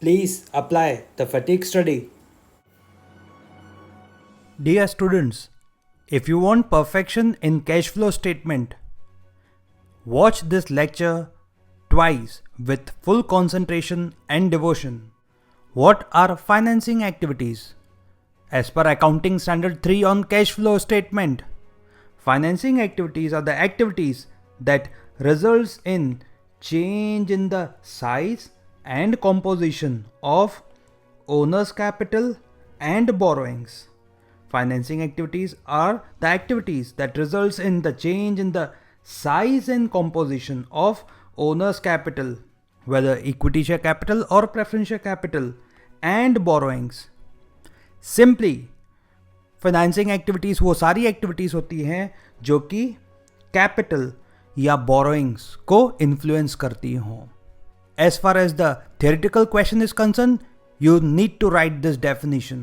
Please apply the fatigue study. Dear students, if you want perfection in cash flow statement, watch this lecture twice with full concentration and devotion. What are financing activities? As per Accounting Standard 3 on cash flow statement, financing activities are the activities that results in change in the size and composition of owner's capital and borrowings. Financing activities are the activities that results in the change in the size and composition of owner's capital, whether equity share capital or preference share capital, and borrowings. Simply financing activities वो सारी activities होती हैं जो कि capital या borrowings को influence करती हों. As far as the theoretical question is concern, you need to write this definition.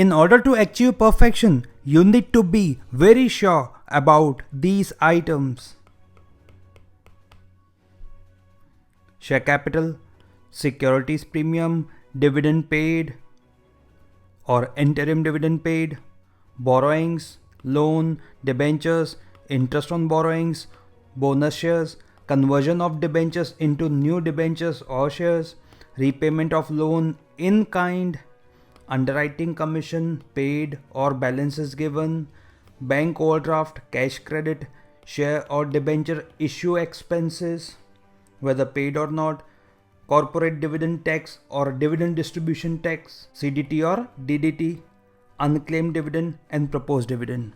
In order to achieve perfection, you need to be very sure about these items. Share capital, securities premium, dividend paid or interim dividend paid, borrowings, loan, debentures, interest on borrowings, bonus shares, conversion of debentures into new debentures or shares, repayment of loan in kind, underwriting commission paid or balances given, bank overdraft, cash credit, share or debenture issue expenses, whether paid or not, corporate dividend tax or dividend distribution tax, CDT or DDT, unclaimed dividend and proposed dividend.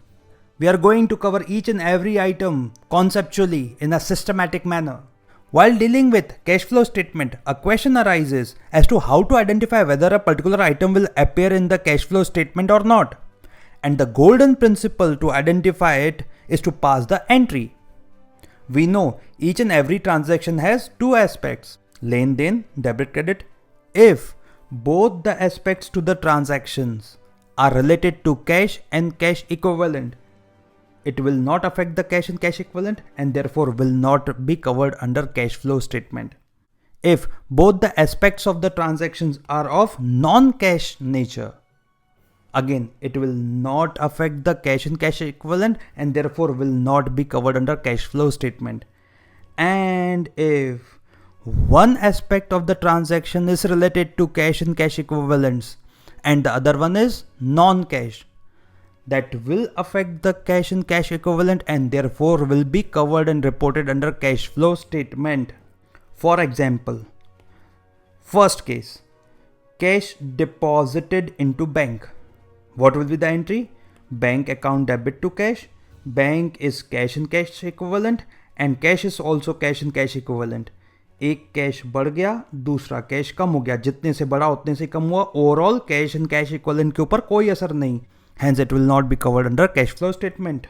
We are going to cover each and every item conceptually in a systematic manner. While dealing with cash flow statement, a question arises as to how to identify whether a particular item will appear in the cash flow statement or not. And the golden principle to identify it is to pass the entry. We know each and every transaction has two aspects, len den, debit credit. If both the aspects to the transactions are related to cash and cash equivalent, it will not affect the cash and cash equivalent and therefore will not be covered under cash flow statement. If both the aspects of the transactions are of non-cash nature, again it will not affect the cash and cash equivalent and therefore will not be covered under cash flow statement. And if one aspect of the transaction is related to cash and cash equivalents and the other one is non-cash, that will affect the cash and cash equivalent and therefore will be covered and reported under cash flow statement. For example, first case, cash deposited into bank. What will be the entry? Bank account debit to cash. Bank is cash and cash equivalent and cash is also cash and cash equivalent. एक cash बढ़ गया, दूसरा cash कम हो गया, जितने से बढ़ा उतने से कम हुआ, overall cash and cash equivalent के ऊपर कोई असर नहीं, hence it will not be covered under cash flow statement.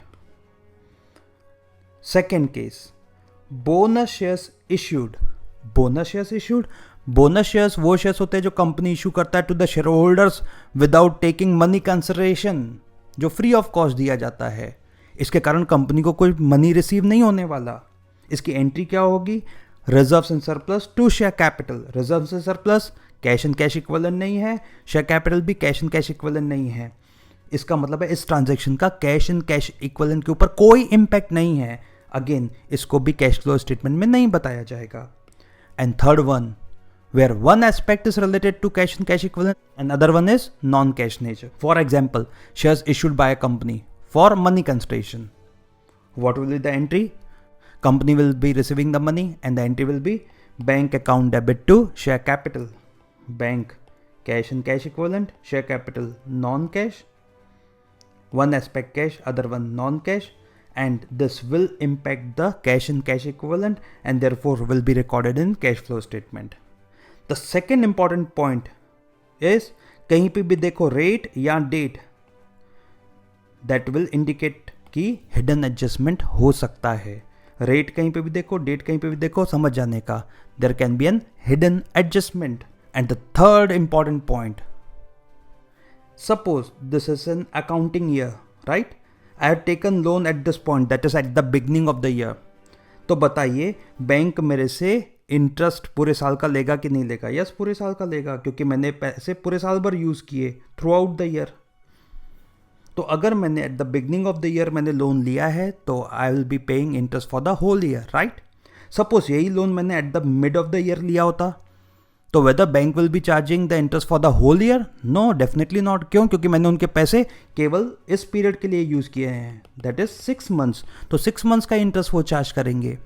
Second case, bonus shares issued. Bonus shares issued, bonus shares वो शेयर्स होते हैं जो कंपनी इशू करता है to the share holders without taking money consideration, जो free of cost दिया जाता है. इसके कारण कंपनी को कोई मनी रिसीव नहीं होने वाला. इसकी एंट्री क्या होगी? Reserves and surplus to share capital. Reserves and surplus cash and cash equivalent नहीं है, शेयर कैपिटल भी कैश एंड कैश इक्विवेलेंट नहीं है. इसका मतलब है इस ट्रांजैक्शन का कैश एंड कैश इक्विवेलेंट के ऊपर कोई इंपैक्ट नहीं है. अगेन इसको भी कैश फ्लो स्टेटमेंट में नहीं बताया जाएगा. And third one, where one aspect is related to cash and cash equivalent and other one is non-cash nature. For example, shares issued by a company for money consideration. What will be the entry? Company will be receiving the money and the entry will be bank account debit to share capital. Bank cash and cash equivalent, share capital non-cash. One aspect cash, other one non-cash, and this will impact the cash and cash equivalent and therefore will be recorded in cash flow statement. The second important point is कहीं पे भी देखो rate या date, that will indicate कि hidden adjustment हो सकता है. Rate कहीं पे भी देखो, डेट कहीं पे भी देखो, समझ जाने का, there can be an hidden adjustment. And the third important point, suppose this is an accounting year, right? I have taken loan at this point, that is at the beginning of the year. तो बताइए bank मेरे से interest पूरे साल का लेगा कि नहीं लेगा? यस, पूरे साल का लेगा, क्योंकि मैंने पैसे पूरे साल भर यूज़ किए थ्रू आउट द ईयर। तो अगर मैंने at the beginning of the year मैंने लोन लिया है तो I will be paying interest for the whole year, right? Suppose यही लोन मैंने at the mid of the year लिया होता, तो whether bank will be charging the interest for the whole year? No, definitely not. क्यों? क्योंकि मैंने उनके पैसे केवल इस पीरियड के लिए यूज़ किए हैं, दैट इज 6 मंथ्स। तो 6 मंथ्स का इंटरेस्ट वो चार्ज करेंगे।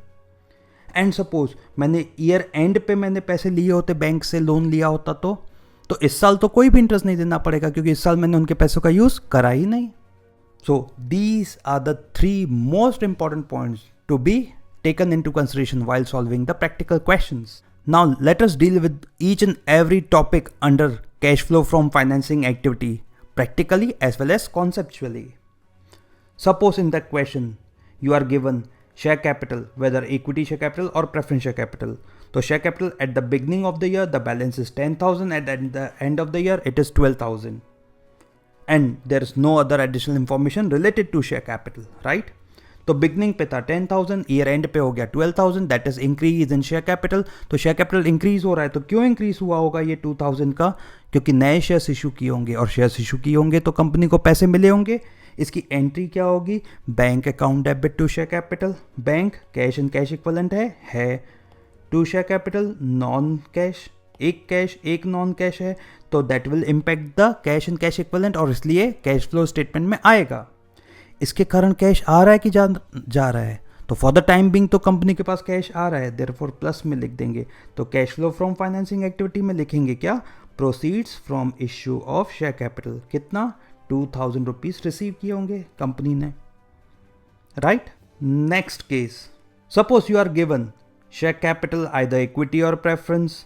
एंड सपोज मैंने ईयर एंड पे मैंने पैसे लिए होते, बैंक से लोन लिया होता, तो इस साल तो कोई भी इंटरेस्ट नहीं देना पड़ेगा, क्योंकि इस साल मैंने उनके पैसों का यूज़ करा ही नहीं। So these are the 3 most important points to be taken into consideration while solving the practical questions. Now let us deal with each and every topic under cash flow from financing activity, practically as well as conceptually. Suppose in the question you are given share capital, whether equity share capital or preference share capital. So share capital at the beginning of the year the balance is 10,000, and at the end of the year it is 12,000, and there is no other additional information related to share capital, right? तो beginning पे था 10,000, year and पे हो गया 12,000, that is increase in share capital. तो share capital increase हो रहा है, तो क्यों इंक्रीज हुआ होगा ये 2,000 का? क्योंकि नए शेयर्स इशू किए होंगे, और शेयर्स इशू किए होंगे तो कंपनी को पैसे मिले होंगे। इसकी एंट्री क्या होगी? Bank account debit to share capital. Bank cash and cash equivalent है to share capital non cash, एक नॉन कैश है, तो that will impact the cash and cash equivalent, और इसलिए कैश फ्लो स्टेटमेंट में आएगा। इसके कारण कैश आ रहा है कि जा रहा है? तो फॉर द टाइम बिंग तो कंपनी के पास कैश आ रहा है, देयरफॉर प्लस में लिख देंगे। तो cash flow from financing activity में लिखेंगे क्या? Proceeds from issue of share capital. कितना? 2,000 रुपीज रिसीव किए होंगे कंपनी ने, right? Next case, suppose you are given share capital either equity और preference.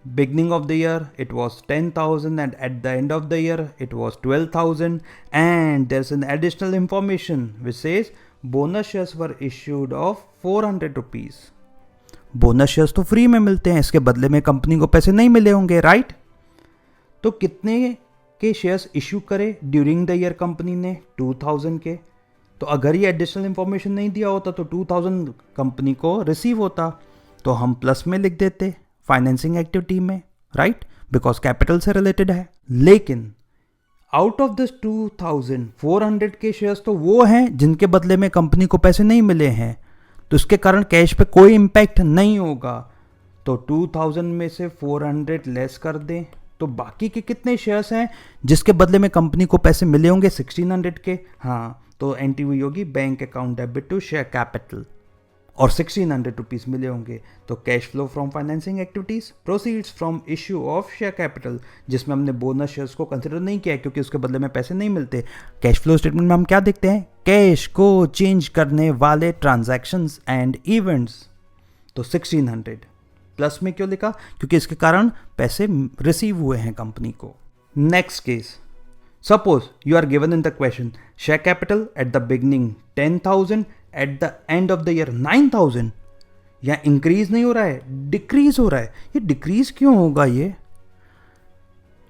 Beginning of the year it was 10,000, and at the end of the year it was 12,000, and there's an additional information which says bonus shares were issued of 400 rupees. Bonus shares तो free में मिलते हैं, इसके बदले में company को पैसे नहीं मिले होंगे, राइट? तो कितने के शेयर्स इशू करे ड्यूरिंग द ईयर कंपनी ने? 2,000 के। तो अगर ये एडिशनल इंफॉर्मेशन नहीं दिया होता तो 2,000 कंपनी को रिसीव होता, तो हम प्लस में लिख देते फाइनेंसिंग एक्टिविटी में, राइट? बिकॉज कैपिटल से रिलेटेड है। लेकिन आउट ऑफ दिस 2,400 के शेयर्स तो वो हैं जिनके बदले में कंपनी को पैसे नहीं मिले हैं, तो इसके कारण कैश पे कोई इम्पैक्ट नहीं होगा। तो 2,000 में से 400 लेस कर दें, तो बाकी के कितने शेयर्स हैं जिसके बदले में कंपनी को पैसे मिले होंगे? 1,600 के। हाँ, तो एंट्री हुई होगी bank account debit to share capital, और 1,600 रुपीज़ मिले होंगे। तो cash flow from financing activities, proceeds from issue of share capital, जिसमें हमने बोनस शेयर्स को कंसिडर नहीं किया क्योंकि उसके बदले में पैसे नहीं मिलते। कैश फ्लो स्टेटमेंट में हम क्या देखते हैं? कैश को चेंज करने वाले ट्रांजैक्शंस एंड इवेंट्स। तो 1,600 प्लस में क्यों लिखा? क्योंकि इसके कारण पैसे रिसीव हुए हैं कंपनी को। Next case, suppose you are given in the question share capital at the beginning 10,000, at the end of the year 9,000। यहाँ इंक्रीज नहीं हो रहा है, डिक्रीज हो रहा है। ये डिक्रीज क्यों होगा? ये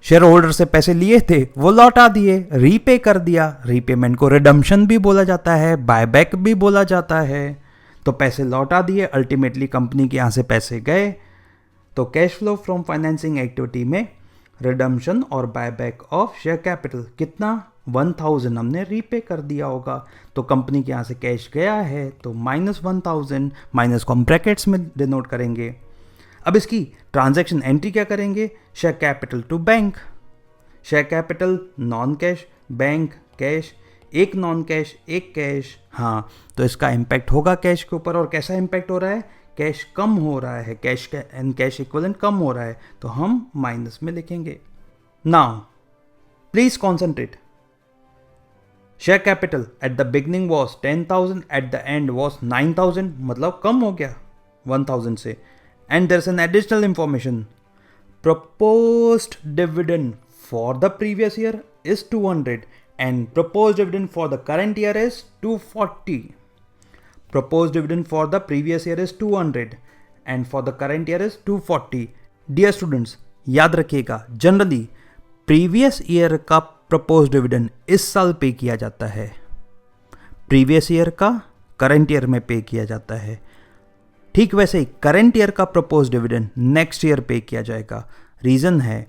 शेयर होल्डर से पैसे लिए थे, वो लौटा दिए, रीपे कर दिया। रीपेमेंट को रिडम्पशन भी बोला जाता है, बायबैक भी बोला जाता है। तो पैसे लौटा दिए, अल्टीमेटली कंपनी के यहाँ से पैसे गए। तो cash flow from financing activity में रिडम्पशन और बायबैक ऑफ शेयर कैपिटल कितना? 1,000 हमने रीपे कर दिया होगा। तो कंपनी के यहाँ से कैश गया है, तो -1,000, माइनस को हम ब्रैकेट्स में डिनोट करेंगे। अब इसकी ट्रांजैक्शन एंट्री क्या करेंगे? Share capital to bank. Share capital non cash, bank cash, एक नॉन कैश एक कैश। हाँ, तो इसका इम्पैक्ट होगा कैश के ऊपर। और कैसा इम्पैक्ट हो रहा है? कैश कम हो रहा है, कैश एंड कैश इक्विवेलेंट कम हो रहा है, तो हम माइनस में लिखेंगे। Now please concentrate. Share capital at the beginning was 10,000, at the end was 9,000, मतलब कम हो गया 1,000 से। And there is an additional information, proposed dividend for the previous year is 200 and proposed dividend for the current year is 240. Proposed dividend for the previous year is 200 and for the current year is 240. Dear students, याद रखिएगा, generally previous year का propose dividend इस साल पे किया जाता है, previous year का करंट ईयर में पे किया जाता है। ठीक वैसे ही करंट ईयर का प्रपोज डिविडेंड नेक्स्ट ईयर पे किया जाएगा। रीज़न है,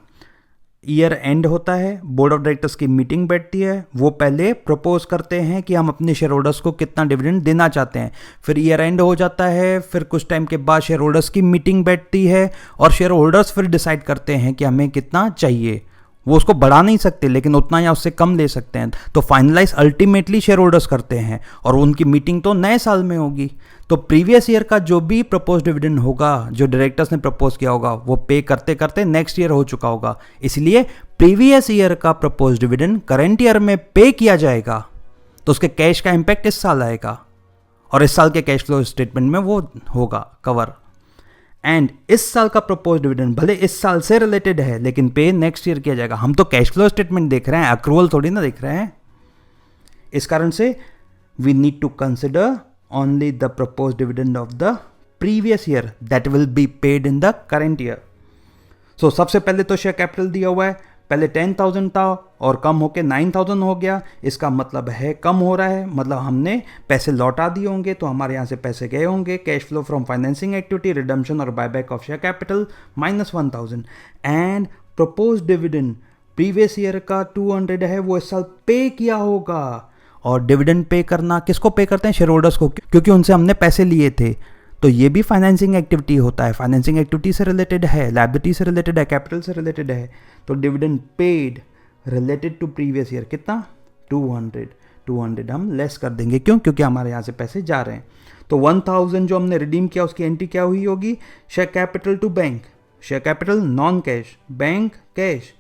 ईयर एंड होता है, बोर्ड ऑफ डायरेक्टर्स की मीटिंग बैठती है, वो पहले प्रपोज करते हैं कि हम अपने शेयर होल्डर्स को कितना डिविडेंड देना चाहते हैं, फिर ईयर एंड हो जाता है, फिर कुछ टाइम के बाद शेयर होल्डर्स की मीटिंग बैठती है और शेयर होल्डर्स फिर डिसाइड करते हैं कि हमें कितना चाहिए। वो उसको बढ़ा नहीं सकते लेकिन उतना या उससे कम ले सकते हैं, तो फाइनलाइज अल्टीमेटली शेयर होल्डर्स करते हैं और उनकी मीटिंग तो नए साल में होगी। तो प्रीवियस ईयर का जो भी प्रपोज डिविडेंड होगा, जो डायरेक्टर्स ने प्रपोज किया होगा, वो पे करते करते नेक्स्ट ईयर हो चुका होगा, इसलिए प्रीवियस ईयर का प्रपोज डिविडेंड करंट ईयर में पे किया जाएगा, तो उसके कैश का इंपैक्ट इस साल आएगा और इस साल के कैश फ्लो स्टेटमेंट में वो होगा कवर। एंड इस साल का प्रपोज डिविडेंड भले इस साल से रिलेटेड है लेकिन पे नेक्स्ट ईयर किया जाएगा। हम तो कैश फ्लो स्टेटमेंट देख रहे हैं, अक्रूवल थोड़ी ना देख रहे हैं। इस कारण से we need to consider only the propose dividend of the previous year that will be paid in the current year. So सबसे पहले तो शेयर कैपिटल दिया हुआ है, पहले 10,000 था और कम होके 9,000 हो गया। इसका मतलब है कम हो रहा है, मतलब हमने पैसे लौटा दिए होंगे, तो हमारे यहाँ से पैसे गए होंगे। Cash flow from financing activity, redemption और buyback of share capital -1,000 and propose dividend previous year का 200 है, वो इस साल पे किया होगा। और डिविडेंड पे करना किसको पे करते हैं? शेयर होल्डर्स को, क्योंकि उनसे हमने पैसे लिए थे। तो ये भी फाइनेंसिंग एक्टिविटी होता है, फाइनेंसिंग एक्टिविटी से रिलेटेड है, लायबिलिटी से रिलेटेड है, कैपिटल से रिलेटेड है। तो dividend paid related to previous year कितना? 200 हम लेस कर देंगे। क्यों? क्योंकि हमारे यहाँ से पैसे जा रहे हैं। तो 1,000 जो हमने रिडीम किया उसकी एंट्री क्या हुई होगी? Share capital to bank, share capital non cash, bank cash,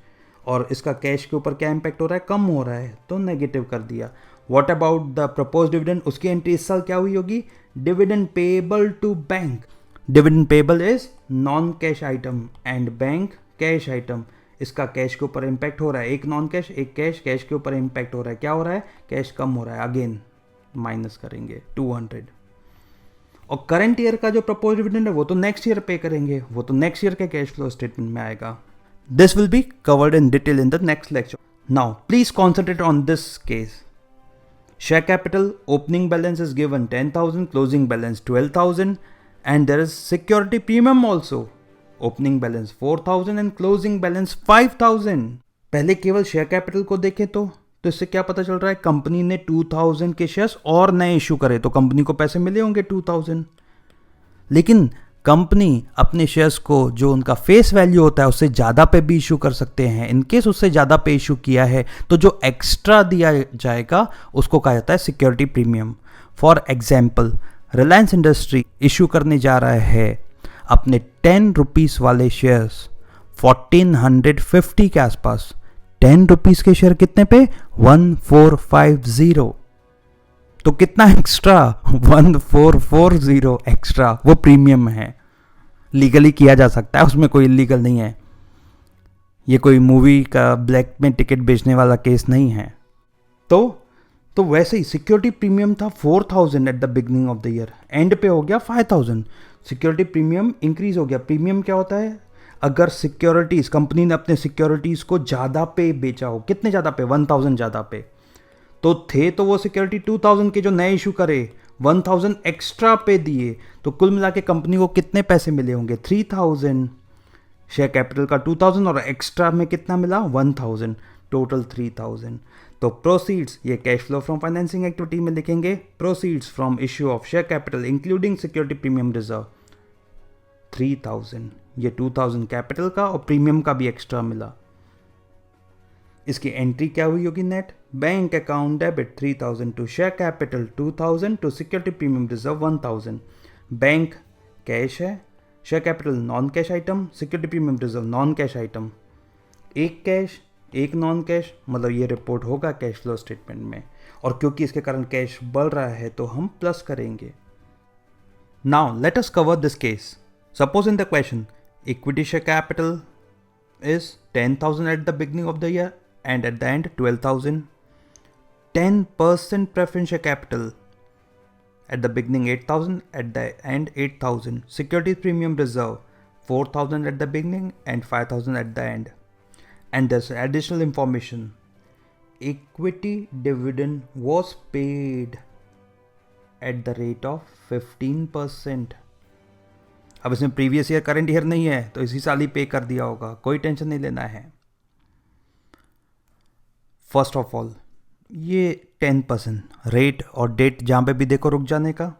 और इसका कैश के ऊपर क्या इंपैक्ट हो रहा है? कम हो रहा है, तो नेगेटिव कर दिया। What about the propose dividend? उसकी एंट्री इस साल क्या हुई होगी? Dividend payable to bank. Dividend payable is non cash item and bank cash item. इसका कैश के ऊपर इंपैक्ट हो रहा है, एक नॉन कैश एक कैश, कैश के ऊपर इंपैक्ट हो रहा है। क्या हो रहा है? कैश कम हो रहा है, अगेन माइनस करेंगे 200। और करंट ईयर का जो प्रपोज डिविडेंड है वो तो नेक्स्ट ईयर पे करेंगे, वो तो नेक्स्ट ईयर के कैश फ्लो स्टेटमेंट में आएगा। This will be covered in detail in the next lecture. Now please concentrate on this case. Share capital opening balance is given 10,000, closing balance 12,000, and there is security premium also. Opening balance 4,000 and closing balance 5,000. पहले केवल share capital को देखें तो इससे क्या पता चल रहा है? कंपनी ने 2,000 के शेयर्स और नए इशू करे, तो कंपनी को पैसे मिले होंगे 2,000। लेकिन कंपनी अपने शेयर्स को जो उनका फेस वैल्यू होता है उससे ज़्यादा पे भी इशू कर सकते हैं। इनकेस उससे ज़्यादा पे इशू किया है तो जो एक्स्ट्रा दिया जाएगा उसको कहा जाता है security premium. For example, Reliance industry issue करने जा रहा है अपने 10 रुपीज़ वाले शेयर्स 1450 के आसपास। 10 रुपीज़ के शेयर कितने पे? 1450। तो कितना एक्स्ट्रा? 1440 एक्स्ट्रा, वो प्रीमियम है। लीगली किया जा सकता है, उसमें कोई इलीगल नहीं है। ये कोई मूवी का ब्लैक में टिकट बेचने वाला केस नहीं है। तो वैसे ही सिक्योरिटी प्रीमियम था 4,000 eight the beginning of the year, and पे हो गया 5,000। सिक्योरिटी प्रीमियम इंक्रीज हो गया। प्रीमियम क्या होता है? अगर सिक्योरिटीज, कंपनी ने अपने सिक्योरिटीज को ज़्यादा पे बेचा हो। कितने ज़्यादा पे? 1,000 ज़्यादा पे। तो थे तो वो सिक्योरिटी 2,000 के जो नए इशू करे, 1,000 एक्स्ट्रा पे दिए, तो कुल मिला के कंपनी को कितने पैसे मिले होंगे? 3,000। शेयर कैपिटल का 2,000 और एक्स्ट्रा में कितना मिला? 1,000, टोटल 3,000। तो प्रोसीड्स, ये cash flow from financing activity में लिखेंगे, proceeds from issue of share capital including security premium reserve 3,000। ये 2,000 कैपिटल का और प्रीमियम का भी एक्स्ट्रा मिला। इसकी एंट्री क्या हुई होगी? Net bank account debit 3,000 to share capital 2,000 to security premium reserve 1,000। Bank cash है, share capital non cash item, security premium reserve non cash item. एक कैश एक नॉन कैश, मतलब ये रिपोर्ट होगा कैश फ्लो स्टेटमेंट में। और क्योंकि इसके कारण कैश बढ़ रहा है तो हम प्लस करेंगे। Now let us cover this case. Suppose in the question equity share capital is 10,000 at the beginning of the year and at the end 12,000. 10% preference share capital at the beginning 8,000, at the end 8,000. Securities premium reserve 4,000 at the beginning and 5,000 at the end. And there's additional information. Equity dividend was paid at the rate of 15%. अब इसमें previous year current year नहीं है तो इसी साल ही पे कर दिया होगा, कोई टेंशन नहीं लेना है। फर्स्ट ऑफ ऑल ये 10% रेट और डेट जहाँ पे भी देखो रुक जाने का,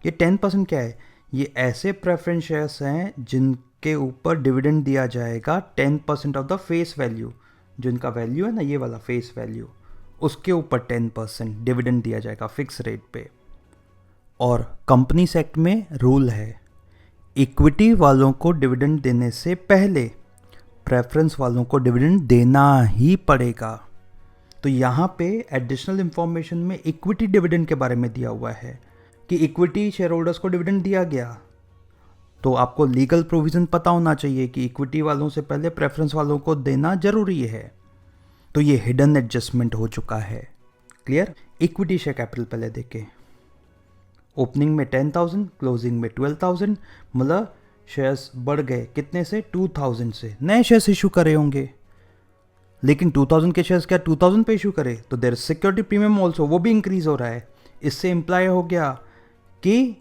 ये 10% क्या है? ये ऐसे प्रेफरेंस शेयर्स हैं जिनके ऊपर डिविडेंड दिया जाएगा 10% ऑफ द फेस वैल्यू, जो इनका वैल्यू है ना ये वाला फेस वैल्यू, उसके ऊपर 10% डिविडेंड दिया जाएगा फिक्स रेट पे। और कंपनीज एक्ट में रूल है, इक्विटी वालों को डिविडेंड देने से पहले प्रेफरेंस वालों को डिविडेंड देना ही पड़ेगा। तो यहाँ पे एडिशनल इंफॉर्मेशन में इक्विटी डिविडेंड के बारे में दिया हुआ है कि इक्विटी शेयर होल्डर्स को डिविडेंड दिया गया, तो आपको लीगल प्रोविज़न पता होना चाहिए कि इक्विटी वालों से पहले प्रेफरेंस वालों को देना जरूरी है। तो ये हिडन एडजस्टमेंट हो चुका है। क्लियर? इक्विटी शेयर कैपिटल पहले देखें। ओपनिंग में 10,000, क्लोजिंग में 12,000, मतलब शेयर्स बढ़ गए कितने से? 2,000 से। नए शेयर्स इशू करे होंगे, लेकिन 2,000 के शेयर्स क्या 2,000 पे इशू करे? तो देयर सिक्योरिटी प्रीमियम ऑल्सो, वो भी इंक्रीज हो रहा है। इससे इम्प्लाई हो गया कि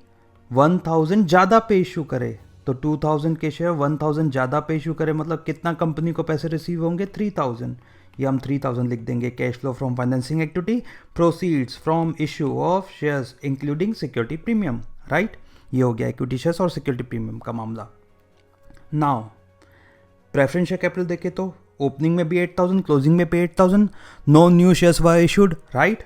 1,000 ज़्यादा पे इशू करे, तो 2,000 के शेयर 1,000 ज़्यादा पे इशू करे, मतलब कितना कंपनी को पैसे रिसीव होंगे? 3,000। या हम 3,000 लिख देंगे। Cash flow from financing activity, proceeds from issue of shares including security premium, right? ये हो गया इक्विटी शेयर्स और सिक्योरिटी प्रीमियम का मामला। नाउ प्रेफरेंस शेयर कैपिटल देखे तो ओपनिंग में भी 8,000, क्लोजिंग में भी 8,000, no new shares were issued, right?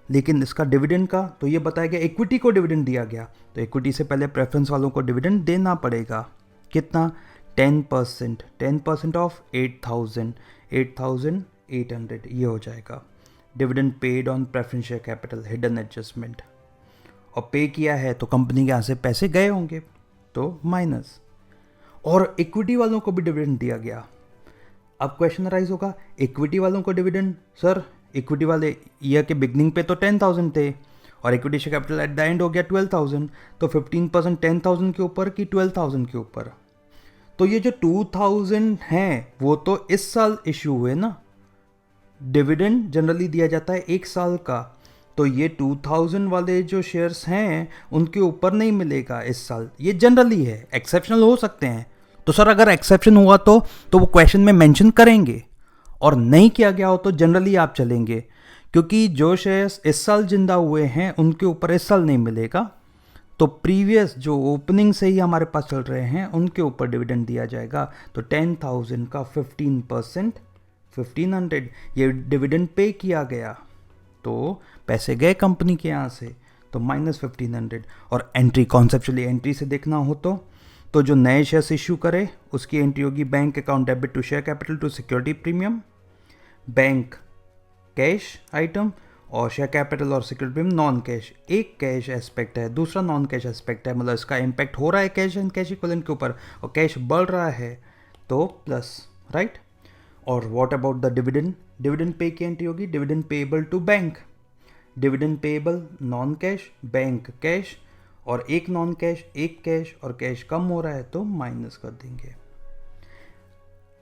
लेकिन इसका डिविडेंड का तो ये बताया गया इक्विटी को डिविडेंड दिया गया, तो इक्विटी से पहले प्रेफरेंस वालों को डिविडेंड देना पड़ेगा। कितना? 10%। 10% ऑफ 8,000, 8,800 ये हो जाएगा dividend paid on preference share capital, hidden adjustment. और पे किया है तो कंपनी के यहाँ से पैसे गए होंगे, तो माइनस। और इक्विटी वालों को भी डिविडेंड दिया गया। अब क्वेश्चन राइज होगा, इक्विटी वालों को डिविडेंड, सर इक्विटी वाले ईयर के बिगनिंग पे तो 10,000 थे और equity share capital at the and हो गया 12,000, तो 15% 10,000 के ऊपर कि 12,000 के ऊपर? तो ये जो 2,000 हैं वो तो इस साल इशू हुए ना, डिविडेंड जनरली दिया जाता है 1 साल का, तो ये 2,000 वाले जो शेयर्स हैं उनके ऊपर नहीं मिलेगा इस साल। ये जनरली है, एक्सेप्शनल हो सकते हैं। तो सर अगर एक्सेप्शन हुआ तो वो क्वेश्चन में मेंशन करेंगे, और नहीं किया गया हो तो जनरली आप चलेंगे, क्योंकि जो शेयर्स इस साल जिंदा हुए हैं उनके ऊपर इस साल नहीं मिलेगा, तो प्रीवियस जो ओपनिंग से ही हमारे पास चल रहे हैं उनके ऊपर डिविडेंड दिया जाएगा। तो 10,000 का 15% 1,500 ये डिविडेंड पे किया गया, तो पैसे गए कंपनी के यहाँ से, तो माइनस 1,500। और एंट्री, कॉन्सेप्चुअली एंट्री से देखना हो तो जो नए शेयर्स इशू करे उसकी एंट्री होगी bank account debit to share capital to security premium, bank cash item, और शेयर कैपिटल और सिक्योरिटी प्रीमियम नॉन कैश। एक कैश एस्पेक्ट है, दूसरा नॉन कैश एस्पेक्ट है, मतलब इसका इम्पैक्ट हो रहा है कैश एंड कैश इक्विवेलेंट के ऊपर, और कैश बढ़ रहा है तो प्लस, राइट? और what about the dividend? Dividend pay की एंट्री होगी dividend payable to bank, dividend payable non cash, bank cash, और एक नॉन कैश एक कैश, और कैश कम हो रहा है तो माइनस कर देंगे।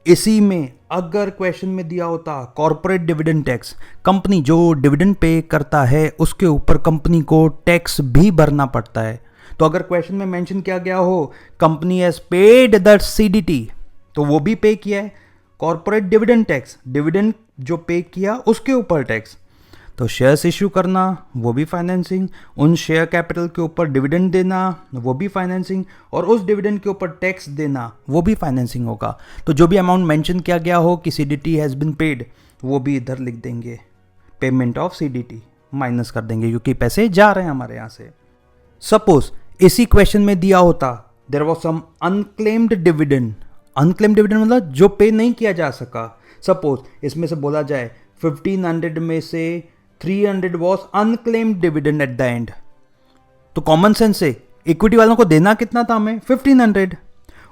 इसी में अगर क्वेश्चन में दिया होता कॉर्पोरेट डिविडेंड टैक्स, कंपनी जो डिविडेंड पे करता है उसके ऊपर कंपनी को टैक्स भी भरना पड़ता है, तो अगर क्वेश्चन में मेंशन किया गया हो company has paid the CDT, तो वो भी पे किया है। कॉर्पोरेट डिविडेंड टैक्स, डिविडेंड जो पे किया उसके ऊपर टैक्स, तो शेयर्स इशू करना वो भी फाइनेंसिंग, उन शेयर कैपिटल के ऊपर डिविडेंड देना वो भी फाइनेंसिंग, और उस डिविडेंड के ऊपर टैक्स देना वो भी फाइनेंसिंग होगा। तो जो भी अमाउंट मेंशन किया गया हो कि सीडीटी हैज़ बिन पेड, वो भी इधर लिख देंगे, पेमेंट ऑफ सीडीटी माइनस कर देंगे, क्योंकि पैसे जा रहे हैं हमारे यहाँ से। सपोज इसी क्वेश्चन में दिया होता there was some unclaimed dividend, unclaimed dividend मतलब जो पे नहीं किया जा सका। सपोज इसमें से बोला जाए 1,500 में से 300 was unclaimed dividend eight the and, तो कॉमन सेंस से इक्विटी वालों को देना कितना था हमें? 1,500,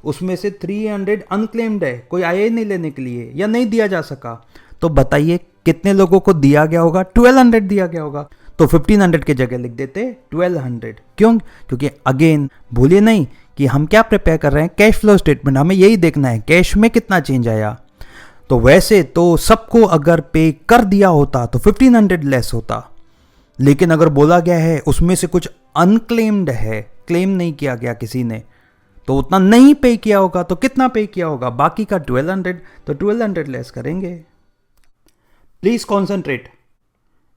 उसमें से 300 अनक्लेम्ड है, कोई आया ही नहीं लेने के लिए या नहीं दिया जा सका, तो बताइए कितने लोगों को दिया गया होगा? 1,200 दिया गया होगा। तो 1,500 की जगह लिख देते 1,200। क्यों? क्योंकि अगेन भूलिए नहीं कि हम क्या प्रिपेयर कर रहे हैं, कैश फ्लो स्टेटमेंट, हमें यही देखना है कैश में कितना चेंज आया। तो वैसे तो सबको अगर पे कर दिया होता तो 1,500 लेस होता, लेकिन अगर बोला गया है उसमें से कुछ अनक्लेम्ड है, क्लेम नहीं किया गया किसी ने, तो उतना नहीं पे किया होगा, तो कितना पे किया होगा? बाकी का 1200, तो 1200 लेस करेंगे. Please concentrate.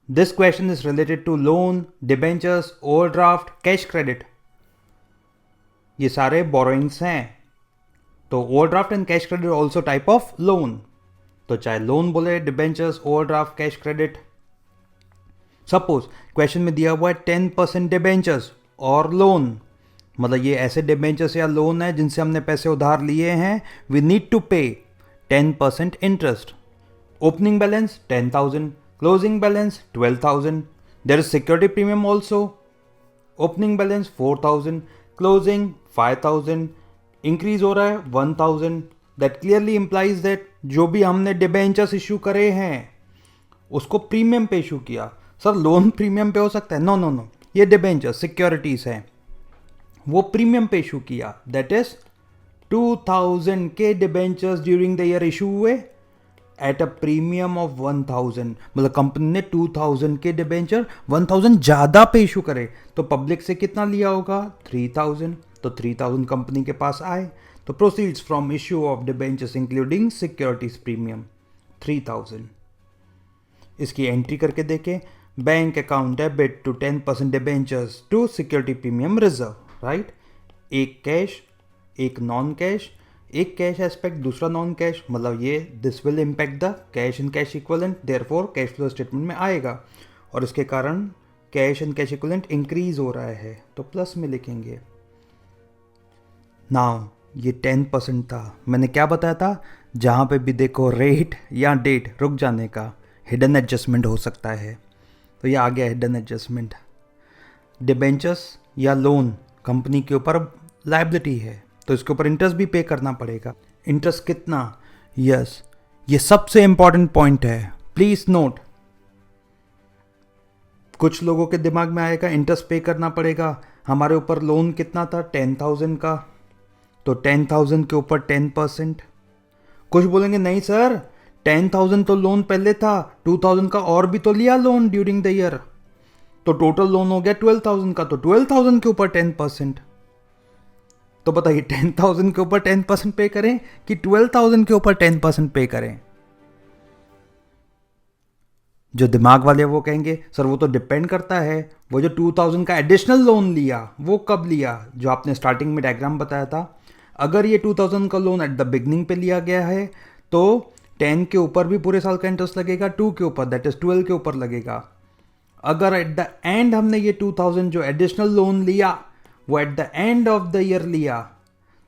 This question is related to loan, debentures, overdraft, cash credit. ये सारे बोरोइंग्स हैं. तो overdraft and cash credit also type of loan. तो चाहे लोन बोले, debentures, overdraft, cash credit. Suppose question में दिया हुआ है 10% डिबेंचर्स और लोन, मतलब ये ऐसे डिबेंचर्स या लोन है जिनसे हमने पैसे उधार लिए हैं. We need to pay 10% interest. Opening balance 10,000, closing balance 12,000. There is security premium also. Opening balance 4,000, closing 5,000, increase हो रहा है 1,000. दैट क्लियरली इंप्लाइज दैट जो भी हमने डिबेंचर्स इशू करे हैं उसको प्रीमियम पे इशू किया. सर लोन प्रीमियम पे हो सकता है? नो नो नो, ये डिबेंचर्स सिक्योरिटीज हैं, वो प्रीमियम पे इशू किया. दैट इज 2,000 के debentures during the year issue हुए एट अ प्रीमियम ऑफ 1,000. मतलब कंपनी ने 2,000 के डिबेंचर 1,000 ज्यादा पे इशू करे, तो पब्लिक से कितना लिया होगा? 3,000. तो 3,000 कंपनी के पास आए. तो proceeds from issue of debentures including securities premium 3,000. इसकी एंट्री करके देखें. Bank account debit to 10% debentures to security premium reserve. Right. एक कैश, एक नॉन कैश. एक कैश एस्पेक्ट, दूसरा नॉन कैश. मतलब ये this will impact the cash and cash equivalent, therefore cash flow statement में आएगा. और इसके कारण cash and cash equivalent increase हो रहा है, तो प्लस में लिखेंगे. नाउ ये 10% था. मैंने क्या बताया था? जहाँ पे भी देखो रेट या डेट रुक जाने का हिडन एडजस्टमेंट हो सकता है. तो ये आ गया हिडन एडजस्टमेंट. डिबेंचर्स या लोन कंपनी के ऊपर लायबिलिटी है, तो इसके ऊपर इंटरेस्ट भी पे करना पड़ेगा. इंटरेस्ट कितना? यस, ये सबसे इंपॉर्टेंट पॉइंट है, प्लीज नोट. कुछ लोगों के दिमाग में आएगा इंटरेस्ट पे करना पड़ेगा. हमारे ऊपर लोन कितना था? 10,000 का. तो 10,000 के ऊपर 10%. कुछ बोलेंगे नहीं सर, 10,000 तो लोन पहले था, 2,000 का और भी तो लिया लोन ड्यूरिंग द ईयर, तो टोटल लोन हो गया 12,000 का. तो 12,000 के ऊपर 10%. तो बताइए 10,000 के ऊपर 10% पे करें कि 12,000 के ऊपर 10% पे करें? जो दिमाग वाले वो कहेंगे सर वो तो डिपेंड करता है, वो जो 2,000 का एडिशनल लोन लिया वो कब लिया, जो आपने स्टार्टिंग में डायग्राम बताया था. अगर ये 2,000 का लोन एट द बिगनिंग पे लिया गया है तो 10 के ऊपर भी पूरे साल का इंटरेस्ट लगेगा, 2 के ऊपर दैट इज 12 के ऊपर लगेगा. अगर एट द एंड हमने ये 2,000 जो एडिशनल लोन लिया वो at the end of the year लिया,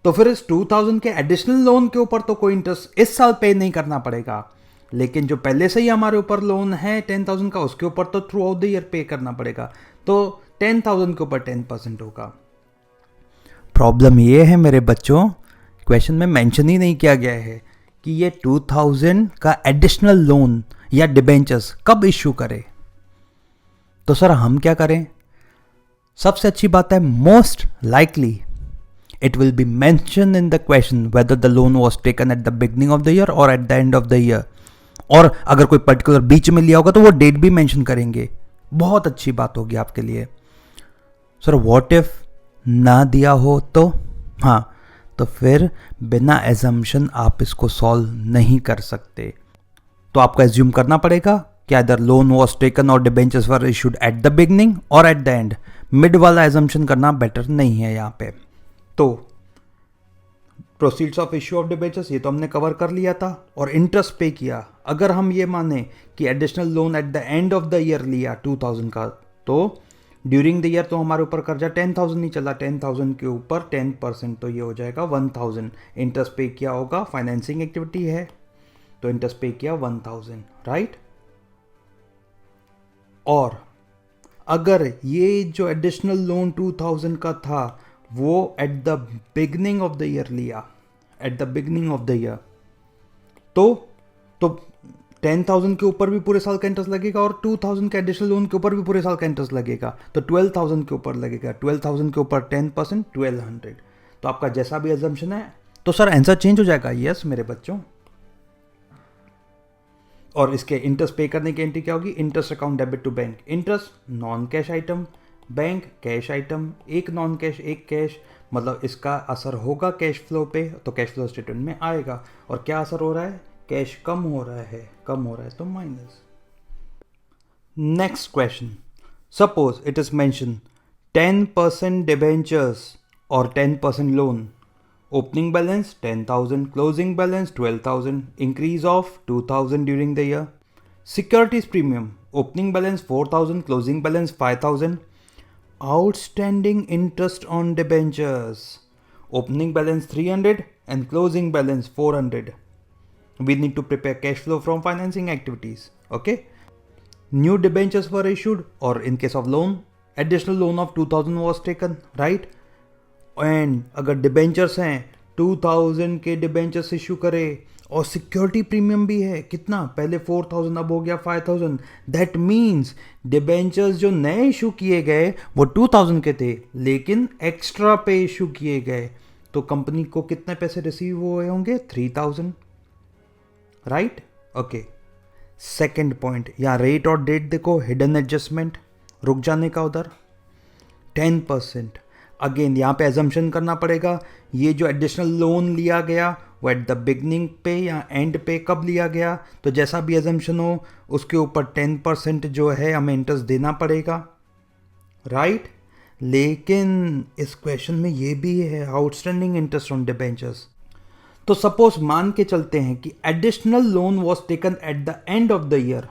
तो फिर इस 2,000 के एडिशनल लोन के ऊपर तो कोई इंटरेस्ट इस साल पे नहीं करना पड़ेगा. लेकिन जो पहले से ही हमारे ऊपर लोन है 10,000 का, उसके ऊपर तो थ्रू आउट द ईयर पे करना पड़ेगा. तो 10,000 के ऊपर 10% होगा. प्रॉब्लम ये है मेरे बच्चों, क्वेश्चन में मेंशन ही नहीं किया गया है कि ये 2,000 का एडिशनल लोन या डिबेंचर्स कब इश्यू करे. तो सर हम क्या करें? सबसे अच्छी बात है, most likely it will be mentioned in the question whether the loan was taken at the beginning of the year or at the end of the year. और अगर कोई पर्टिकुलर बीच में लिया होगा तो वो डेट भी मेंशन करेंगे. बहुत अच्छी बात होगी आपके लिए. सर व्हाट इफ ना दिया हो तो? हाँ, तो फिर बिना एजम्पशन आप इसको सॉल्व नहीं कर सकते. तो आपको एज्यूम करना पड़ेगा कि अदर लोन वॉज टेकन और debentures were issued at the beginning और एट द एंड. मिड वाला एजम्पशन करना बेटर नहीं है यहाँ पे. तो proceeds of issue of debentures ये तो हमने कवर कर लिया था, और इंटरेस्ट पे किया. अगर हम ये माने कि additional loan eight the end of the year लिया 2,000 का, तो ड्यूरिंग द ईयर तो हमारे ऊपर कर्जा 10,000 नहीं चला, 10,000 के ऊपर 10%, तो ये हो जाएगा 1,000. इंटरेस्ट पे किया होगा, फाइनेंसिंग एक्टिविटी है तो इंटरेस्ट पे किया 1,000. राइट. और अगर ये जो एडिशनल लोन 2,000 का था वो at the beginning of the year लिया, at the beginning of the year, तो 10,000 के ऊपर भी पूरे साल का इंटरेस्ट लगेगा और 2,000 के एडिशनल लोन के ऊपर भी पूरे साल का इंटरेस्ट लगेगा, तो 12,000 के ऊपर लगेगा. 12,000 के ऊपर 10%, 1,200. तो आपका जैसा भी एजम्पशन है, तो सर आंसर चेंज हो जाएगा. यस मेरे बच्चों. और इसके इंटरेस्ट पे करने की एंट्री क्या होगी? Interest account debit to bank. Interest non cash item, bank cash item. एक नॉन कैश एक कैश, मतलब इसका असर होगा कैश फ्लो पे, तो कैश फ्लो स्टेटमेंट में आएगा। और क्या असर हो रहा है, कैश कम हो रहा है तो minus. Next question, suppose it is mention 10% debentures or 10% loan, opening balance 10,000, closing balance 12,000, increase of 2,000 during the year, securities premium, opening balance 4,000, closing balance 5,000, outstanding interest on debentures, opening balance 300 and closing balance 400. We need to prepare cash flow from financing activities. Okay, new debentures were issued, or in case of loan, additional loan of 2,000 was taken, right? And अगर debentures हैं 2000 के debentures issue करे और security premium भी है, कितना, पहले 4000 अब हो गया 5000, दैट मीन्स डिबेंचर्स जो नए इशू किए गए वो 2000 के थे लेकिन एक्स्ट्रा पे इशू किए गए, तो कंपनी को कितने पैसे रिसीव हुए होंगे, 3000, राइट? ओके, सेकेंड पॉइंट, यहाँ रेट और डेट देखो, हिडन एडजस्टमेंट, रुक जाने का उधर 10%। अगेन यहाँ पे एजम्पशन करना पड़ेगा, ये जो एडिशनल लोन लिया गया वो एट द बिगनिंग पे या एंड पे कब लिया गया, तो जैसा भी एजम्पशन हो उसके ऊपर 10% जो है हमें इंटरेस्ट देना पड़ेगा, राइट? लेकिन इस क्वेश्चन में ये भी है आउटस्टैंडिंग इंटरेस्ट ऑन डिबेंचर्स। तो सपोज मान के चलते हैं कि additional loan was taken at the end of the year,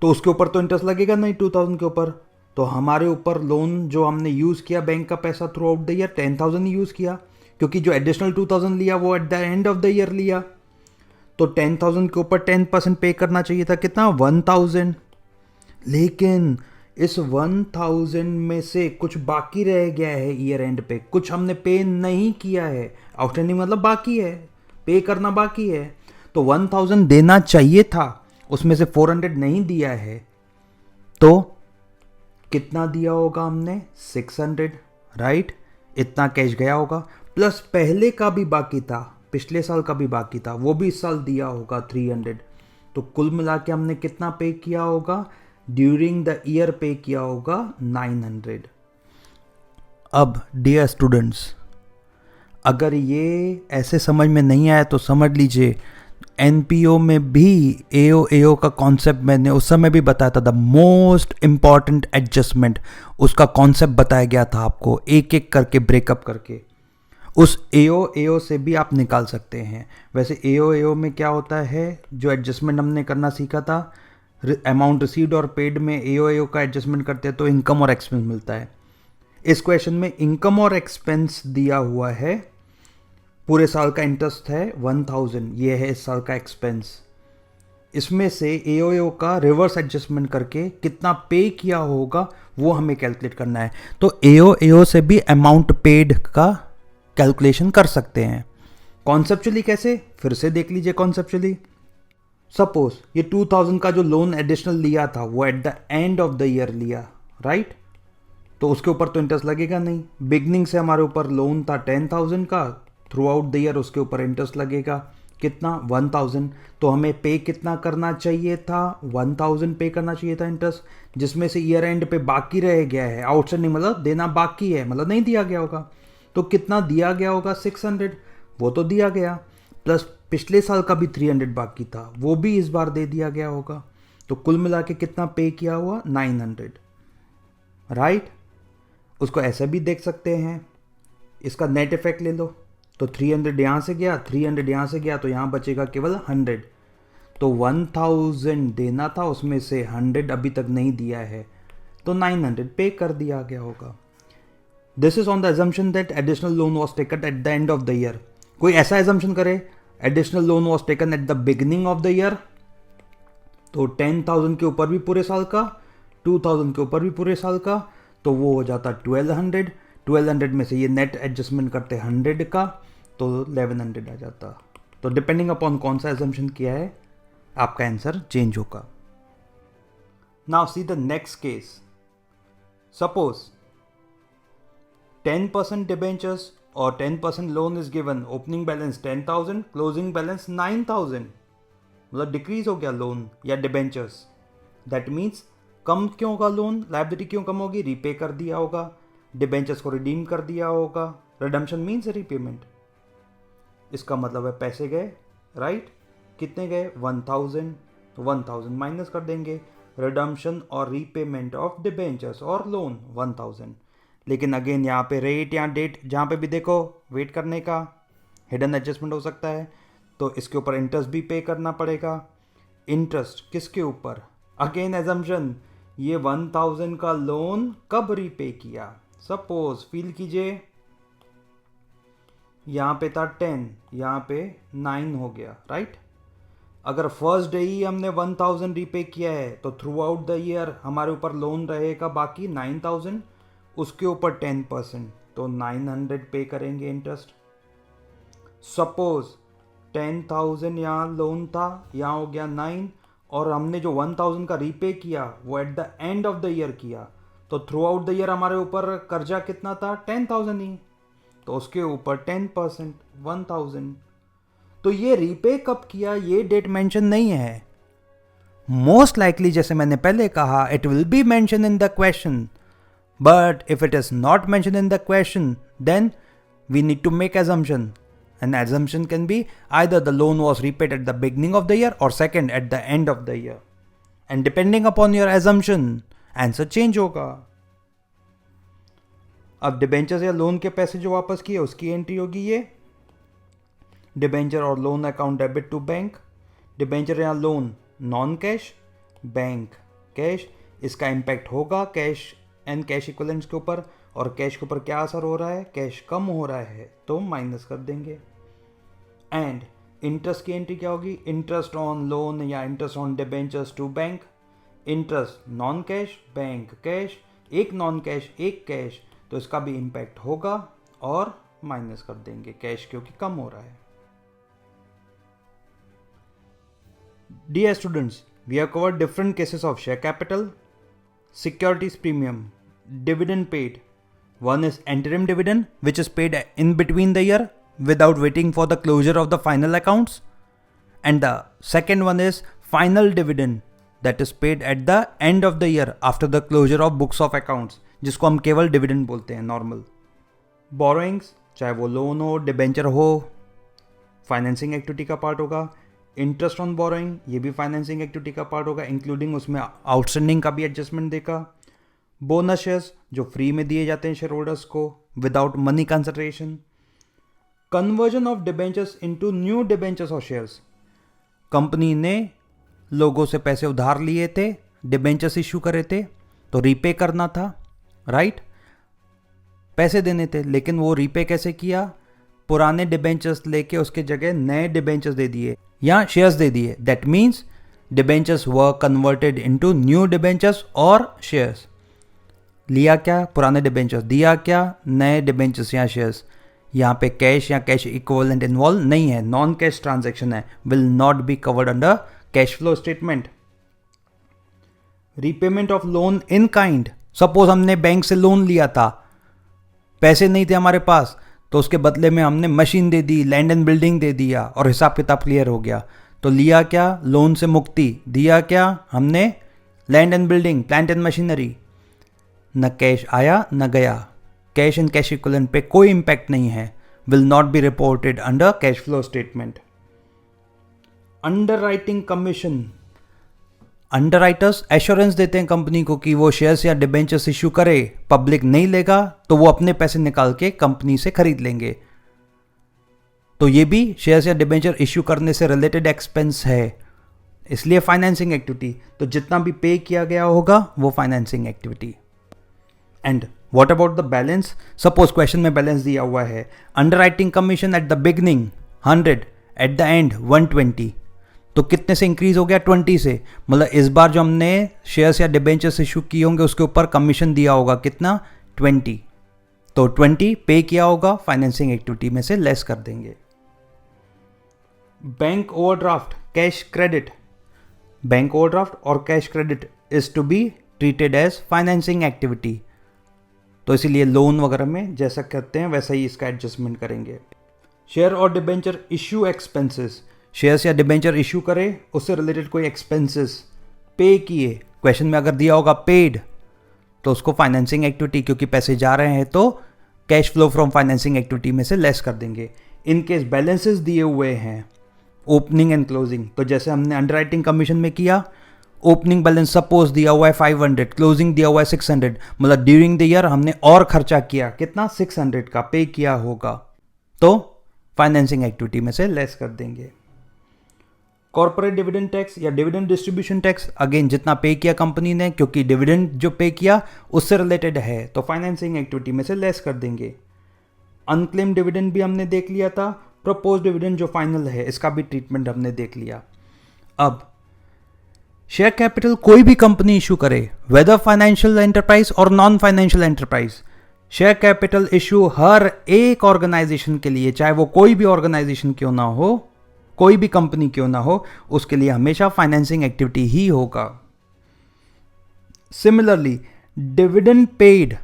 तो उसके ऊपर तो इंटरेस्ट लगेगा नहीं 2000 के ऊपर, तो हमारे ऊपर लोन जो हमने यूज़ किया बैंक का पैसा through out the year 10,000 use किया, क्योंकि जो एडिशनल 2000 लिया वो at the end of the year लिया, तो 10,000 के ऊपर 10% पे करना चाहिए था, कितना, 1000। लेकिन इस 1000 में से कुछ बाकी रह गया है ईयर एंड पे, कुछ हमने पे नहीं किया है, आउटस्टैंडिंग मतलब बाकी है, पे करना बाकी है, तो 1000 देना चाहिए था, उसमें से 400 नहीं दिया है, तो कितना दिया होगा हमने, 600, राइट? इतना कैश गया होगा, प्लस पहले का भी बाकी था, पिछले साल का भी बाकी था, वो भी इस साल दिया होगा 300, तो कुल मिला के हमने कितना पे किया होगा, ड्यूरिंग द ईयर पे किया होगा 900। अब डियर स्टूडेंट्स, अगर ये ऐसे समझ में नहीं आया तो समझ लीजिए एनपीओ में भी एओ का कॉन्सेप्ट मैंने उस समय भी बताया था, द मोस्ट इंपॉर्टेंट एडजस्टमेंट, उसका कॉन्सेप्ट बताया गया था आपको, एक एक करके ब्रेकअप करके, उस एओ से भी आप निकाल सकते हैं। वैसे एओ में क्या होता है, जो एडजस्टमेंट हमने करना सीखा था, अमाउंट रिसीव्ड और पेड में एओ का एडजस्टमेंट करते हैं तो इनकम और एक्सपेंस मिलता है। इस क्वेश्चन में इनकम और एक्सपेंस दिया हुआ है, पूरे साल का इंटरेस्ट है 1000, ये है इस साल का एक्सपेंस, इसमें से एओ का रिवर्स एडजस्टमेंट करके कितना पे किया होगा वो हमें कैलकुलेट करना है। तो एओ से भी अमाउंट पेड का कैलकुलेशन कर सकते हैं। कॉन्सेप्चुअली कैसे, फिर से देख लीजिए कॉन्सेप्चुअली। सपोज ये 2000 का जो लोन एडिशनल लिया था वो at the end of the year लिया, राइट? तो उसके ऊपर तो इंटरेस्ट लगेगा नहीं, बिगनिंग से हमारे ऊपर लोन था 10,000 का, थ्रू आउट द ईयर उसके ऊपर इंटरेस्ट लगेगा कितना, 1000, तो हमें पे कितना करना चाहिए था, 1000 पे करना चाहिए था इंटरेस्ट, जिसमें से ईयर एंड पे बाकी रह गया है, आउटस्टैंडिंग मतलब देना बाकी है, मतलब नहीं दिया गया होगा, तो कितना दिया गया होगा, 600, वो तो दिया गया, प्लस पिछले साल का भी 300 बाकी था, वो भी इस बार दे दिया गया होगा, तो कुल मिला के कितना पे किया हुआ, 900, राइट? उसको ऐसा भी देख सकते हैं, इसका नेट इफेक्ट ले लो, तो 300 यहाँ से गया, 300 यहाँ से गया, तो यहाँ बचेगा केवल 100, तो 1000 देना था, उसमें से 100 अभी तक नहीं दिया है, तो 900 पे कर दिया गया होगा। This is on the assumption that additional loan was taken at the end of the year. कोई ऐसा एजम्पशन करे additional loan was taken at the beginning of the year, तो 10,000 के ऊपर भी पूरे साल का, 2000 के ऊपर भी पूरे साल का, तो वो हो जाता 1200, 1200 में से ये नेट एडजस्टमेंट करते 100 का, तो 1100 आ जाता। तो डिपेंडिंग अपॉन कौन सा एजम्पशन किया है आपका आंसर चेंज होगा। Now see the next case. Suppose 10% debentures or 10% loan is given, opening balance 10,000, closing balance 9,000, मतलब डिक्रीज हो गया लोन या डिबेंचर्स, दैट मीन्स कम क्यों होगा लोन, लाइबिलिटी क्यों कम होगी, रीपे कर दिया होगा, डिबेंचर्स को रिडीम कर दिया होगा। Redemption means repayment. इसका मतलब है पैसे गए, राइट? कितने गए? 1000। 1000 माइनस कर देंगे। रिडम्पशन और रीपेमेंट ऑफ डिबेंचर्स और लोन 1000। लेकिन अगेन यहाँ पे रेट या डेट जहाँ पे भी देखो वेट करने का हिडन एडजस्टमेंट हो सकता है, तो इसके ऊपर इंटरेस्ट भी पे करना पड़ेगा। इंटरेस्ट किसके ऊपर? अगेन एजम्पशन, ये 1000 का लोन कब रीपे किया? सपोज फील कीजिए यहाँ पे था 10, यहाँ पे 9 हो गया, राइट? अगर फर्स्ट डे ही हमने 1000 रीपे किया है तो थ्रू आउट द ईयर हमारे ऊपर लोन रहेगा बाकी 9000, उसके ऊपर 10%, तो 900 पे करेंगे इंटरेस्ट। सपोज 10,000 यहाँ लोन था, यहाँ हो गया 9, और हमने जो 1000 का रीपे किया वो at the end of the year किया, तो थ्रू आउट द ईयर हमारे ऊपर कर्जा कितना था? 10,000 ही, तो उसके ऊपर 10% 1000। तो ये रीपे कब किया ये डेट मेंशन नहीं है। मोस्ट लाइकली जैसे मैंने पहले कहा, it will be mention in the question, but if it is not mention in the question then we need to make assumption. An assumption can be either the loan was repaid at the beginning of the year or second at the end of the year. And depending upon your assumption, answer change होगा। अब debenture या loan के पैसे जो वापस किए उसकी entry होगी ये डिबेंचर और loan account debit to bank. Debenture या loan non cash, bank cash. इसका इम्पैक्ट होगा कैश एंड कैश इक्विवेलेंट्स के ऊपर, और कैश के ऊपर क्या असर हो रहा है? कैश कम हो रहा है तो माइनस कर देंगे। एंड इंटरेस्ट की एंट्री क्या होगी? इंटरेस्ट ऑन लोन या interest on debentures to bank. Interest non cash, bank cash, एक नॉन कैश एक कैश, तो इसका भी इम्पैक्ट होगा और माइनस कर देंगे कैश क्योंकि कम हो रहा है। Dear students, we have covered different cases of share capital, securities premium, dividend paid. One is interim dividend, which is paid in between the year without waiting for the closure of the final accounts. And the second one is final dividend, that is paid at the end of the year after the closure of books of accounts, जिसको हम केवल dividend बोलते हैं normal. Borrowings, चाहे वो loan हो, debenture हो, financing activity का पार्ट होगा। इंटरेस्ट ऑन बोरोइंग, ये भी फाइनेंसिंग एक्टिविटी का पार्ट होगा, इंक्लूडिंग उसमें आउटस्टैंडिंग का भी एडजस्टमेंट देगा। बोनस शेयर्स जो फ्री में दिए जाते हैं शेयर होल्डर्स को without money consideration. Conversion of debentures into new debentures और शेयर्स, कंपनी ने लोगों से पैसे उधार लिए थे, डिबेंचर्स इशू करे थे, तो रीपे करना था, राइट? पैसे देने थे, लेकिन वो रीपे कैसे किया? पुराने डिबेंचर्स लेके उसके जगह नए डिबेंचर्स दे दिए या शेयर्स दे दिए। That means debentures were converted into new debentures और शेयर्स। लिया क्या? पुराने डिबेंचर्स, दिया क्या? नए डिबेंचर्स या शेयर्स। यहाँ पे कैश या कैश इक्विवेलेंट इन्वॉल्व नहीं है, नॉन कैश ट्रांजैक्शन है, will not be covered under cash flow statement. Repayment of loan in kind, suppose हमने बैंक से लोन लिया था, पैसे नहीं थे हमारे पास, तो उसके बदले में हमने मशीन दे दी, लैंड एंड बिल्डिंग दे दिया और हिसाब किताब क्लियर हो गया। तो लिया क्या? लोन से मुक्ति। दिया क्या? हमने land and building, plant and machinery. न कैश आया न गया, कैश एंड कैश इक्विवेलेंट पे कोई इंपैक्ट नहीं है, will not be reported under cash flow statement. Underwriting commission, underwriters assurance देते हैं कंपनी को कि वो शेयर्स या डिबेंचर्स इशू करे, पब्लिक नहीं लेगा तो वो अपने पैसे निकाल के कंपनी से खरीद लेंगे। तो ये भी शेयर्स या डिबेंचर इशू करने से रिलेटेड एक्सपेंस है, इसलिए फाइनेंसिंग एक्टिविटी। तो जितना भी पे किया गया होगा वो financing activity. And what about the balance? Suppose question में बैलेंस दिया हुआ है, underwriting commission at the beginning 100, eight the and 120, तो कितने से इंक्रीज हो गया? 20 से। मतलब इस बार जो हमने शेयर्स या डिबेंचर्स इशू किए होंगे उसके ऊपर कमीशन दिया होगा कितना? 20, तो 20 पे किया होगा, फाइनेंसिंग एक्टिविटी में से लेस कर देंगे। Bank overdraft, cash credit, bank overdraft और cash credit is to be treated as financing activity, तो इसीलिए लोन वगैरह में जैसा कहते हैं वैसा ही इसका एडजस्टमेंट करेंगे। शेयर और डिबेंचर इशू एक्सपेंसेस, शेयर्स या डिबेंचर इशू करे उससे रिलेटेड कोई एक्सपेंसेस पे किए, क्वेश्चन में अगर दिया होगा पेड, तो उसको फाइनेंसिंग एक्टिविटी, क्योंकि पैसे जा रहे हैं तो cash flow from financing activity में से लेस कर देंगे। इन केस बैलेंसेस दिए हुए हैं ओपनिंग एंड क्लोजिंग, तो जैसे हमने अंडरराइटिंग कमीशन में किया, ओपनिंग बैलेंस सपोज दिया हुआ है 500, क्लोजिंग दिया हुआ है 600, मतलब ड्यूरिंग द ईयर हमने और खर्चा किया, कितना 600 का पे किया होगा, तो फाइनेंसिंग एक्टिविटी में से लेस कर देंगे। कॉर्पोरेट डिविडेंड टैक्स या डिविडेंड डिस्ट्रीब्यूशन टैक्स, अगेन जितना पे किया कंपनी ने, क्योंकि डिविडेंड जो पे किया उससे रिलेटेड है, तो फाइनेंसिंग एक्टिविटी में से लेस कर देंगे। अनक्लेम डिविडेंड भी हमने देख लिया था, प्रपोज डिविडेंड जो फाइनल है इसका भी ट्रीटमेंट हमने देख लिया। अब शेयर कैपिटल कोई भी कंपनी इशू करे, वेदर फाइनेंशियल एंटरप्राइज और non financial enterprise, share capital issue हर एक ऑर्गेनाइजेशन के लिए, चाहे वो कोई भी ऑर्गेनाइजेशन क्यों ना हो, कोई भी कंपनी क्यों ना हो, उसके लिए हमेशा फाइनेंसिंग एक्टिविटी ही होगा। Similarly dividend paid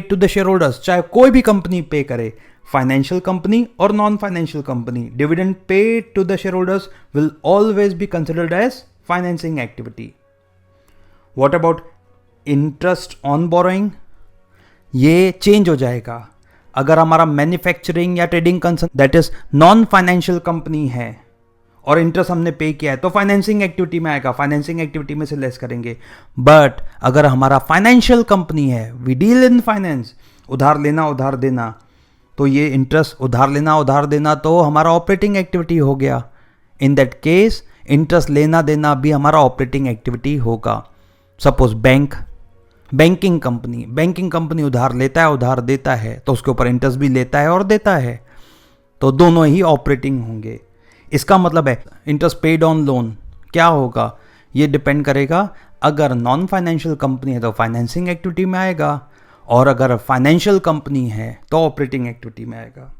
to the share holders, चाहे कोई भी कंपनी पे करे, फाइनेंशियल कंपनी और non financial company, dividend paid to the share holders will always be considered as financing activity. What about interest on borrowing? ये change हो जाएगा। अगर हमारा मैन्युफैक्चरिंग या trading concern that is non financial company है और interest हमने पे किया है, तो फाइनेंसिंग एक्टिविटी में आएगा, फाइनेंसिंग एक्टिविटी में से लेस करेंगे। बट अगर हमारा फाइनेंशियल कंपनी है, वी डील इन फाइनेंस, उधार लेना उधार देना, तो ये इंटरेस्ट उधार लेना उधार देना तो हमारा ऑपरेटिंग एक्टिविटी हो गया। इन दैट केस इंटरेस्ट लेना देना भी हमारा ऑपरेटिंग एक्टिविटी होगा। सपोज बैंकिंग कंपनी उधार लेता है उधार देता है, तो उसके ऊपर इंटरेस्ट भी लेता है और देता है, तो दोनों ही ऑपरेटिंग होंगे। इसका मतलब है इंटरेस्ट पेड ऑन लोन क्या होगा, ये डिपेंड करेगा। अगर नॉन फाइनेंशियल कंपनी है तो फाइनेंसिंग एक्टिविटी में आएगा, और अगर फाइनेंशियल कंपनी है तो ऑपरेटिंग एक्टिविटी में आएगा।